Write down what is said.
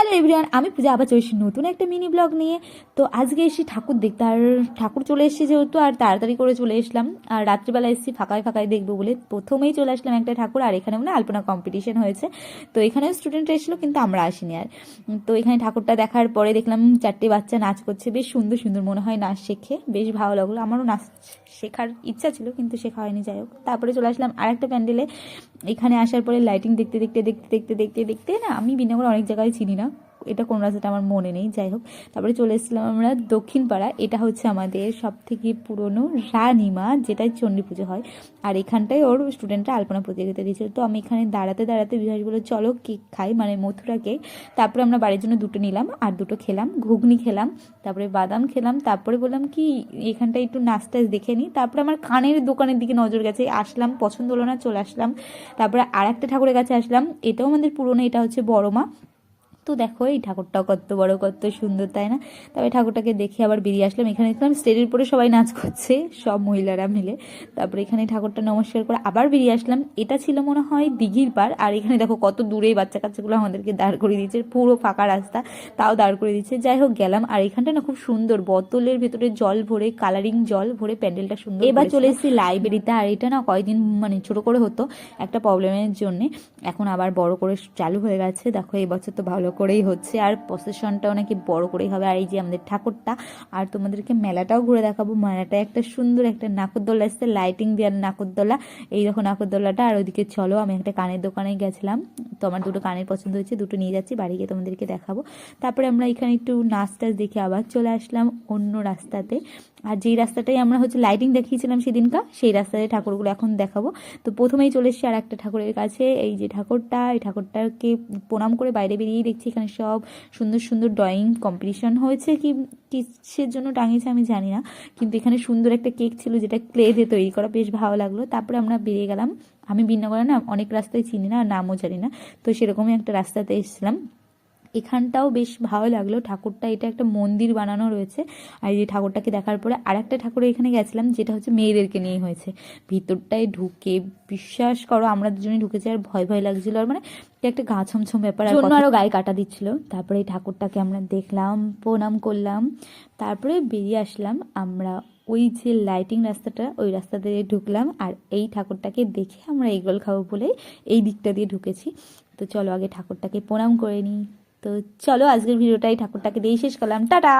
Hello everyone, আমি পূজা আবার চলে এসেছি নতুন একটা মিনি ব্লগ নিয়ে। তো আজকে এসেছি ঠাকুর দেখতে, আর ঠাকুর চলে এসেছি যেহেতু আর তাড়াতাড়ি করে চলে এসলাম। আর রাত্রিবেলা এসেছি ফাঁকায় ফাঁকায় দেখবো বলে প্রথমেই চলে আসলাম একটা ঠাকুর। আর এখানে মানে আলপনা কম্পিটিশন হয়েছে, তো এখানেও স্টুডেন্ট এসেছিলো কিন্তু আমরা আসিনি। আর তো এখানে ঠাকুরটা দেখার পরে দেখলাম 4টে বাচ্চা নাচ করছে, বেশ সুন্দর সুন্দর, মনে হয় নাচ শেখে, বেশ ভালো লাগলো। আমারও নাচ শেখার ইচ্ছা ছিল কিন্তু শেখা হয়নি, যাই হোক। তারপরে চলে আসলাম আর একটা প্যান্ডেলে। এখানে আসার পরে লাইটিং দেখতে দেখতে দেখতে দেখতে দেখতে দেখতে না, আমি বিনাগর অনেক জায়গায় চিনি না, এটা কোন রাস্তাটা আমার মনে নেই, যাই হোক। তারপরে চলে এসেছিলাম আমরা দক্ষিণ পাড়া। এটা হচ্ছে আমাদের সব থেকে পুরনো রানীমা, যেটাই চণ্ডী পুজো হয়। আর এখানটায় ওর স্টুডেন্টরা আলপনা প্রতিযোগিতা দিয়েছিল। তো আমি এখানে দাঁড়াতে দাঁড়াতে বিহাস বলে চলো কেক খাই, মানে মথুরা কেক। তারপরে আমরা বাড়ির জন্য 2টো নিলাম আর 2টো খেলাম, ঘুগনি খেলাম, তারপরে বাদাম খেলাম। তারপরে বললাম কি এখানটায় একটু নাস্তা দেখে নিই। তারপরে আমার কানের দোকানের দিকে নজর গেছে, আসলাম, পছন্দ হলো না, চলে আসলাম। তারপরে আর একটা ঠাকুরের কাছে আসলাম, এটাও আমাদের পুরনো, এটা হচ্ছে বড় মা। তো দেখো এই ঠাকুরটাও কত বড়, কত সুন্দর, তাই না? তবে ঠাকুরটাকে দেখে আবার বেরিয়ে আসলাম। এখানে দেখলাম স্টেজের উপরে সবাই নাচ করছে, সব মহিলারা মিলে। তারপরে এখানে ঠাকুরটা নমস্কার করে আবার বেরিয়ে আসলাম। এটা ছিল মনে হয় দিঘির পার। আর এখানে দেখো কত দূরে বাচ্চা কাচ্চাগুলো আমাদেরকে দাঁড় করে দিয়েছে, পুরো ফাঁকা রাস্তা, তাও দাঁড় করে দিচ্ছে। যাই হোক গেলাম। আর এখানটা না খুব সুন্দর, বোতলের ভেতরে জল ভরে, কালারিং জল ভরে প্যান্ডেলটা সুন্দর। এবার চলে এসেছি লাইব্রেরিতে। আর এটা না কয়েকদিন মানে ছোট করে হতো, একটা প্রবলেমের জন্যে, এখন আবার বড় করে চালু হয়ে গেছে। দেখো এই বছর তো ভালো করেই হচ্ছে, আর প্রসেশনটাও নাকি বড় করেই হবে। আর এই যে আমাদের ঠাকুরটা, আর তোমাদেরকে মেলাটাও ঘুরে দেখাবো। মেলাটা একটা সুন্দর একটা নাকরদোলা এসছে, লাইটিং দেওয়ার নাকরদোলা, এই দেখো নাকরদোলাটা। আর ওইদিকে চলো, আমি একটা কানের দোকানে গেছিলাম, তো আমার 2টো কানের পছন্দ হয়েছে, 2টো নিয়ে যাচ্ছি, বাড়ি গিয়ে তোমাদেরকে দেখাবো। তারপরে আমরা এখানে একটু নাচ টাচ দেখে আবার চলে আসলাম অন্য রাস্তাতে। আর যেই রাস্তাটাই আমরা হচ্ছে লাইটিং দেখিয়েছিলাম সেদিনকার, সেই রাস্তায় ঠাকুরগুলো এখন দেখাবো। তো প্রথমেই চলে এসেছি আর একটা ঠাকুরের কাছে, এই যে ঠাকুরটা, এই ঠাকুরটাকে প্রণাম করে বাইরে বেরিয়েই দেখছি এখানে সব সুন্দর সুন্দর ড্রয়িং কম্পিটিশন হয়েছে, কি কিসের জন্য টাঙিয়েছে আমি জানি না, কিন্তু এখানে সুন্দর একটা কেক ছিল যেটা ক্লে দিয়ে তৈরি করা, বেশ ভালো লাগলো। তারপরে আমরা বেরিয়ে গেলাম। আমি বিন্যাগরে না অনেক রাস্তায় চিনি না, নামও জানি না, তো সেরকমই একটা রাস্তাতে এসেছিলাম। এখানটাও বেশ ভালো লাগলো। ঠাকুরটা, এটা একটা মন্দির বানানো রয়েছে। আর এই ঠাকুরটাকে দেখার পরে আর একটা ঠাকুরের এখানে গেছিলাম, যেটা হচ্ছে মেয়েদেরকে নিয়ে হয়েছে। ভিতরটায় ঢুকে বিশ্বাস করো আমরা দুজনেই ঢুকেছি, আর ভয় ভয় লাগছিল, আর মানে একটা গা ছমছম ব্যাপার, আর আরো গায়ে কাটা দিচ্ছিল। তারপরে এই ঠাকুরটাকে আমরা দেখলাম, প্রণাম করলাম, তারপরে বেরিয়ে আসলাম আমরা। ওই যে লাইটিং রাস্তাটা, ওই রাস্তা দিয়ে ঢুকলাম। আর এই ঠাকুরটাকে দেখে আমরা এগরোল খাবো বলে এই দিকটা দিয়ে ঢুকেছি। তো চলো আগে ঠাকুরটাকে প্রণাম করে নিই। তো চলো আজকের ভিডিওটাই ঠাকুরটাকে দিয়েই শেষ করলাম, টাটা।